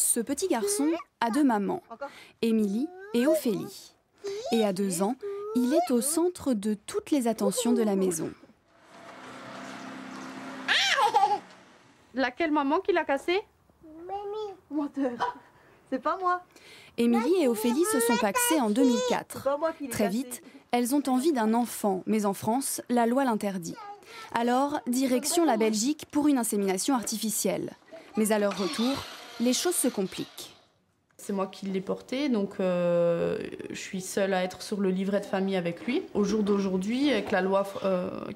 Ce petit garçon a deux mamans, Émilie et Ophélie. Et à 2 ans, il est au centre de toutes les attentions de la maison. Laquelle maman qui l'a cassé? Menteur. C'est pas moi. Émilie et Ophélie se sont pacsées en 2004. Très vite, elles ont envie d'un enfant, mais en France, la loi l'interdit. Alors, direction la Belgique pour une insémination artificielle. Mais à leur retour, les choses se compliquent. C'est moi qui l'ai porté, donc je suis seule à être sur le livret de famille avec lui. Au jour d'aujourd'hui, avec la loi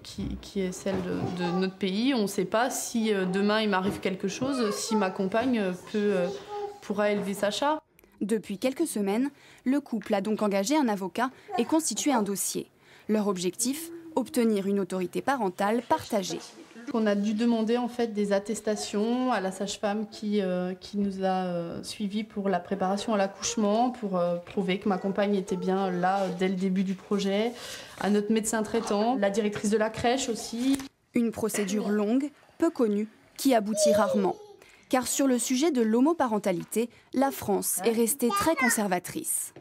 qui est celle de notre pays, on ne sait pas si demain il m'arrive quelque chose, si ma compagne pourra élever Sacha. Depuis quelques semaines, le couple a donc engagé un avocat et constitué un dossier. Leur objectif, obtenir une autorité parentale partagée. On a dû demander en fait des attestations à la sage-femme qui nous a suivis pour la préparation à l'accouchement, pour prouver que ma compagne était bien là dès le début du projet, à notre médecin traitant, la directrice de la crèche aussi. Une procédure longue, peu connue, qui aboutit rarement. Car sur le sujet de l'homoparentalité, la France est restée très conservatrice.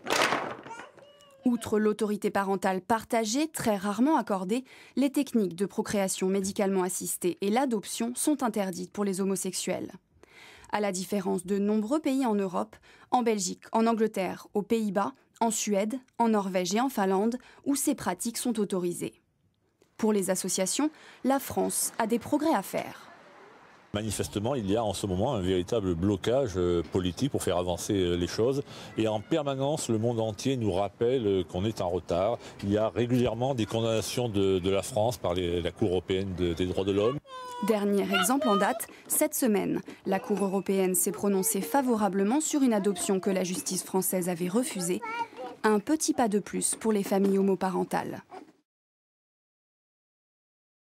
Outre l'autorité parentale partagée, très rarement accordée, les techniques de procréation médicalement assistée et l'adoption sont interdites pour les homosexuels. À la différence de nombreux pays en Europe, en Belgique, en Angleterre, aux Pays-Bas, en Suède, en Norvège et en Finlande, où ces pratiques sont autorisées. Pour les associations, la France a des progrès à faire. Manifestement, il y a en ce moment un véritable blocage politique pour faire avancer les choses. Et en permanence, le monde entier nous rappelle qu'on est en retard. Il y a régulièrement des condamnations de la France par la Cour européenne des droits de l'homme. Dernier exemple en date, cette semaine, la Cour européenne s'est prononcée favorablement sur une adoption que la justice française avait refusée. Un petit pas de plus pour les familles homoparentales.